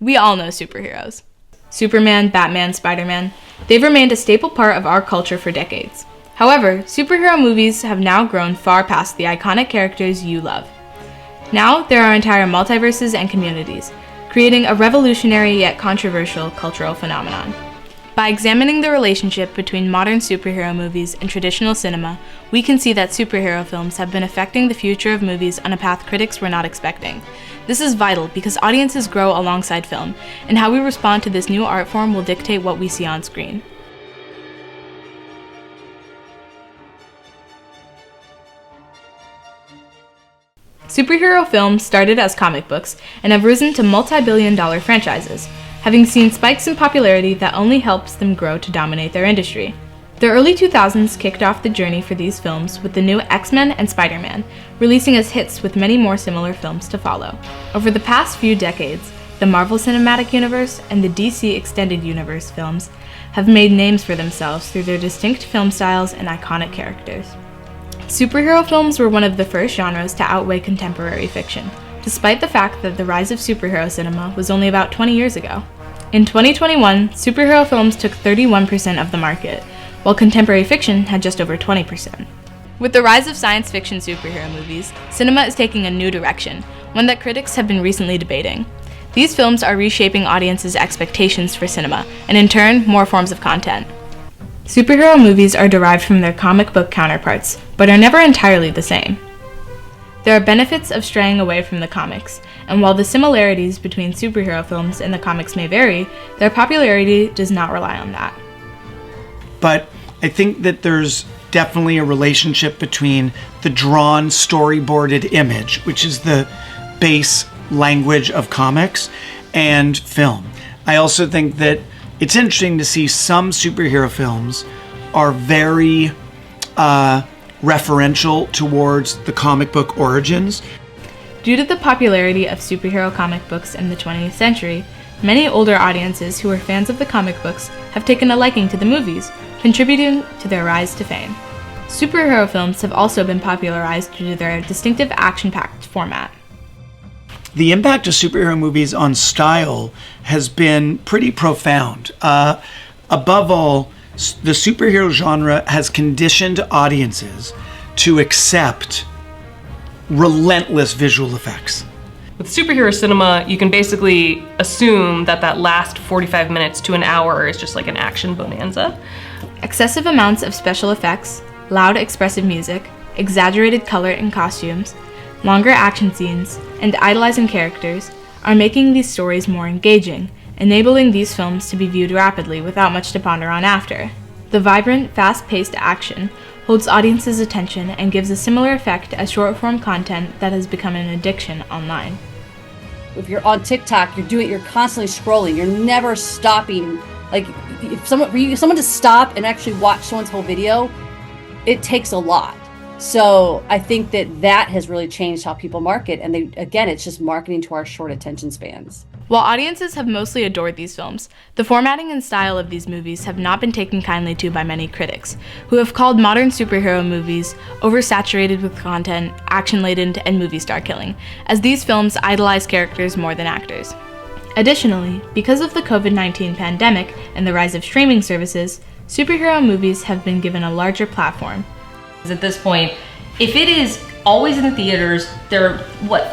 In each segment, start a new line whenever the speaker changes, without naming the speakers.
We all know superheroes. Superman, Batman, Spider-Man, they've remained a staple part of our culture for decades. However, superhero movies have now grown far past the iconic characters you love. Now, there are entire multiverses and communities, creating a revolutionary yet controversial cultural phenomenon. By examining the relationship between modern superhero movies and traditional cinema, we can see that superhero films have been affecting the future of movies on a path critics were not expecting. This is vital because audiences grow alongside film, and how we respond to this new art form will dictate what we see on screen. Superhero films started as comic books and have risen to multi-billion-dollar franchises, having seen spikes in popularity that only helps them grow to dominate their industry. The early 2000s kicked off the journey for these films with the new X-Men and Spider-Man, releasing as hits with many more similar films to follow. Over the past few decades, the Marvel Cinematic Universe and the DC Extended Universe films have made names for themselves through their distinct film styles and iconic characters. Superhero films were one of the first genres to outweigh contemporary fiction, despite the fact that the rise of superhero cinema was only about 20 years ago. In 2021, superhero films took 31% of the market, while contemporary fiction had just over 20%. With the rise of science fiction superhero movies, cinema is taking a new direction, one that critics have been recently debating. These films are reshaping audiences' expectations for cinema, and in turn, more forms of content. Superhero movies are derived from their comic book counterparts, but are never entirely the same. There are benefits of straying away from the comics, and while the similarities between superhero films and the comics may vary, their popularity does not rely on that.
But I think that there's definitely a relationship between the drawn, storyboarded image, which is the base language of comics, and film. I also think that it's interesting to see some superhero films are very referential towards the comic book origins.
Due to the popularity of superhero comic books in the 20th century, many older audiences who are fans of the comic books have taken a liking to the movies, contributing to their rise to fame. Superhero films have also been popularized due to their distinctive action-packed format.
The impact of superhero movies on style has been pretty profound. Above all, the superhero genre has conditioned audiences to accept relentless visual effects.
With superhero cinema, you can basically assume that that last 45 minutes to an hour is just like an action bonanza.
Excessive amounts of special effects, loud expressive music, exaggerated color and costumes, longer action scenes, and idolizing characters are making these stories more engaging, enabling these films to be viewed rapidly without much to ponder on after. The vibrant, fast-paced action holds audiences' attention and gives a similar effect as short-form content that has become an addiction online.
If you're on TikTok, you're constantly scrolling. You're never stopping. Like, if someone to stop and actually watch someone's whole video, it takes a lot. So I think that has really changed how people market. And it's just marketing to our short attention spans.
While audiences have mostly adored these films, the formatting and style of these movies have not been taken kindly to by many critics, who have called modern superhero movies oversaturated with content, action-laden, and movie star killing, as these films idolize characters more than actors. Additionally, because of the COVID-19 pandemic and the rise of streaming services, superhero movies have been given a larger platform.
At this point, if it is always in the theaters, there are,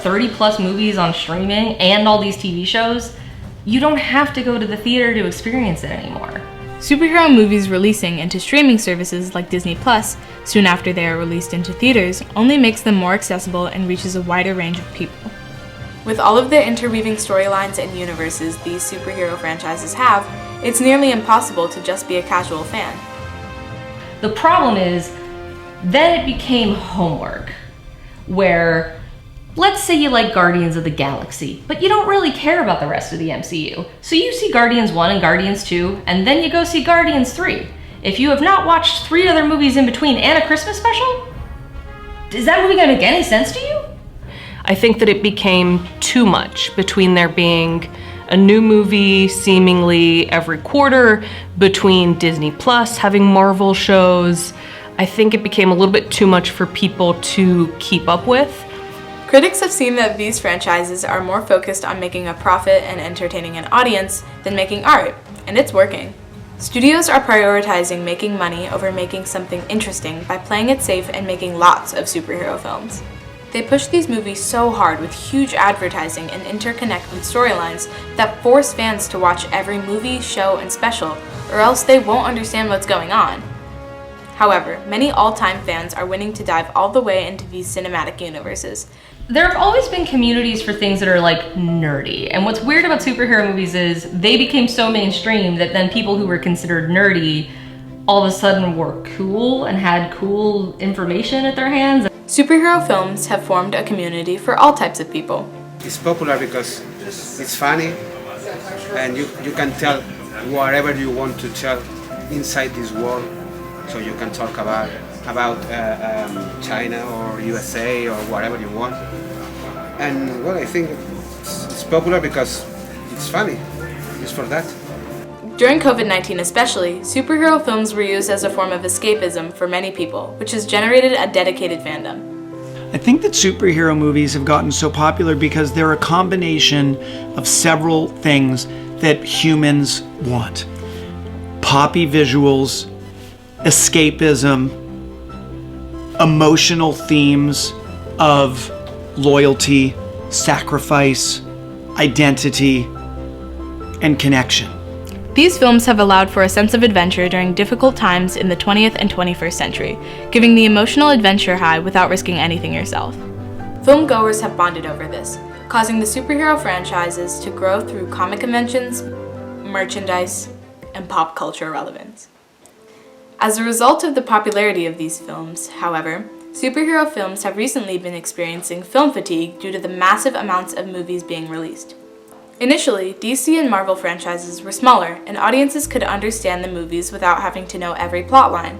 30 plus movies on streaming and all these TV shows, you don't have to go to the theater to experience it anymore.
Superhero movies releasing into streaming services like Disney Plus soon after they are released into theaters only makes them more accessible and reaches a wider range of people. With all of the interweaving storylines and universes these superhero franchises have, it's nearly impossible to just be a casual fan.
The problem is, then it became homework, where let's say you like Guardians of the Galaxy, but you don't really care about the rest of the MCU. So you see Guardians 1 and Guardians 2, and then you go see Guardians 3. If you have not watched 3 other movies in between and a Christmas special, is that movie gonna make any sense to you?
I think that it became too much between there being a new movie seemingly every quarter, between Disney Plus having Marvel shows. I think it became a little bit too much for people to keep up with.
Critics have seen that these franchises are more focused on making a profit and entertaining an audience than making art, and it's working. Studios are prioritizing making money over making something interesting by playing it safe and making lots of superhero films. They push these movies so hard with huge advertising and interconnected storylines that force fans to watch every movie, show, and special, or else they won't understand what's going on. However, many all-time fans are willing to dive all the way into these cinematic universes.
There have always been communities for things that are like nerdy. And what's weird about superhero movies is they became so mainstream that then people who were considered nerdy all of a sudden were cool and had cool information at their hands.
Superhero films have formed a community for all types of people.
It's popular because it's funny and you can tell whatever you want to tell inside this world. So you can talk about China or USA or whatever you want. And well, I think it's popular because it's funny. It's for that.
During COVID-19 especially, superhero films were used as a form of escapism for many people, which has generated a dedicated fandom.
I think that superhero movies have gotten so popular because they're a combination of several things that humans want. Poppy visuals, escapism, emotional themes of loyalty, sacrifice, identity, and connection.
These films have allowed for a sense of adventure during difficult times in the 20th and 21st century, giving the emotional adventure high without risking anything yourself. Filmgoers have bonded over this, causing the superhero franchises to grow through comic conventions, merchandise, and pop culture relevance. As a result of the popularity of these films, however, superhero films have recently been experiencing film fatigue due to the massive amounts of movies being released. Initially, DC and Marvel franchises were smaller, and audiences could understand the movies without having to know every plotline.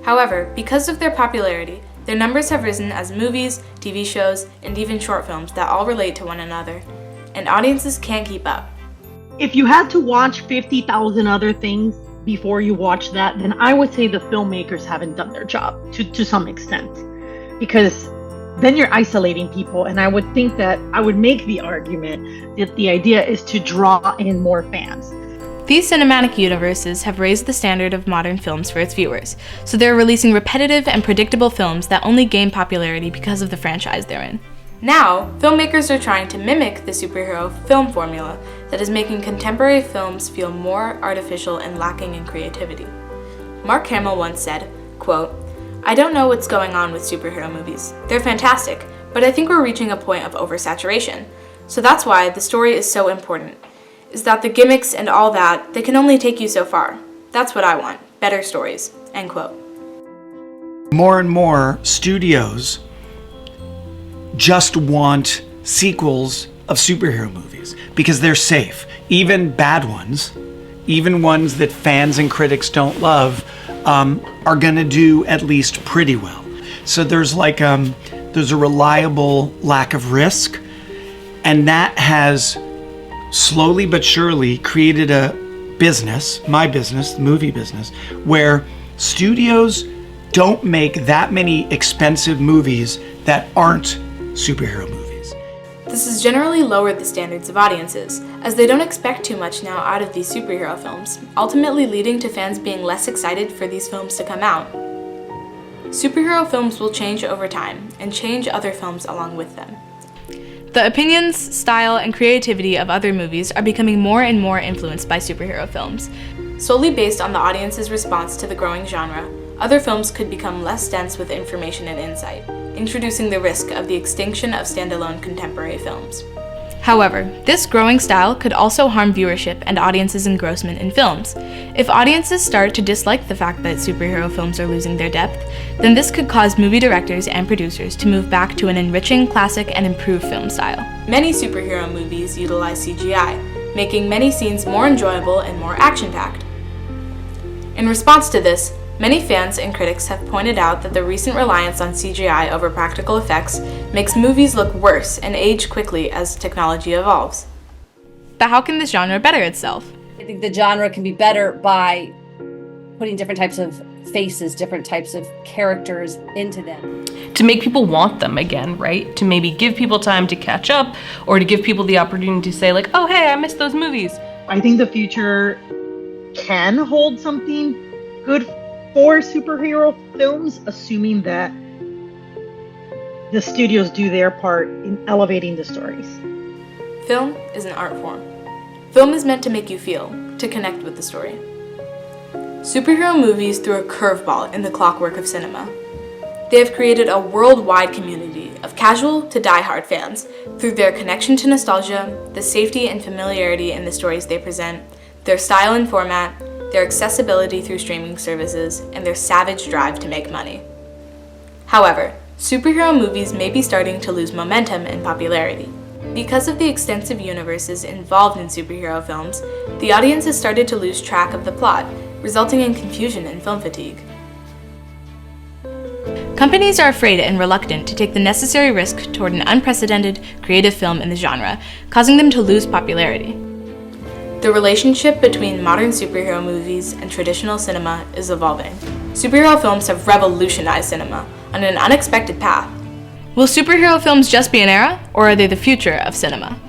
However, because of their popularity, their numbers have risen as movies, TV shows, and even short films that all relate to one another, and audiences can't keep up.
If you had to watch 50,000 other things before you watch that, then I would say the filmmakers haven't done their job to some extent, because then you're isolating people. And I would think that I would make the argument that the idea is to draw in more fans.
These cinematic universes have raised the standard of modern films for its viewers, so they're releasing repetitive and predictable films that only gain popularity because of the franchise they're in. Now, filmmakers are trying to mimic the superhero film formula that is making contemporary films feel more artificial and lacking in creativity. Mark Hamill once said, quote, "I don't know what's going on with superhero movies. They're fantastic, but I think we're reaching a point of oversaturation. So that's why the story is so important, is that the gimmicks and all that, they can only take you so far. That's what I want, better stories," end quote.
More and more studios just want sequels of superhero movies because they're safe. Even bad ones, even ones that fans and critics don't love, are gonna do at least pretty well. So there's a reliable lack of risk, and that has slowly but surely created a business, my business, the movie business, where studios don't make that many expensive movies that aren't superhero movies.
This has generally lowered the standards of audiences, as they don't expect too much now out of these superhero films, ultimately leading to fans being less excited for these films to come out. Superhero films will change over time, and change other films along with them. The opinions, style, and creativity of other movies are becoming more and more influenced by superhero films. Solely based on the audience's response to the growing genre, other films could become less dense with information and insight, introducing the risk of the extinction of standalone contemporary films. However, this growing style could also harm viewership and audiences' engrossment in films. If audiences start to dislike the fact that superhero films are losing their depth, then this could cause movie directors and producers to move back to an enriching, classic, and improved film style. Many superhero movies utilize CGI, making many scenes more enjoyable and more action-packed. In response to this, many fans and critics have pointed out that the recent reliance on CGI over practical effects makes movies look worse and age quickly as technology evolves. But how can this genre better itself?
I think the genre can be better by putting different types of faces, different types of characters into them.
To make people want them again, right? To maybe give people time to catch up, or to give people the opportunity to say like, oh, hey, I missed those movies.
I think the future can hold something good for superhero films, assuming that the studios do their part in elevating the stories.
Film is an art form. Film is meant to make you feel, to connect with the story. Superhero movies threw a curveball in the clockwork of cinema. They have created a worldwide community of casual to die-hard fans through their connection to nostalgia, the safety and familiarity in the stories they present, their style and format, their accessibility through streaming services, and their savage drive to make money. However, superhero movies may be starting to lose momentum and popularity. Because of the extensive universes involved in superhero films, the audience has started to lose track of the plot, resulting in confusion and film fatigue. Companies are afraid and reluctant to take the necessary risk toward an unprecedented, creative film in the genre, causing them to lose popularity. The relationship between modern superhero movies and traditional cinema is evolving. Superhero films have revolutionized cinema on an unexpected path. Will superhero films just be an era, or are they the future of cinema?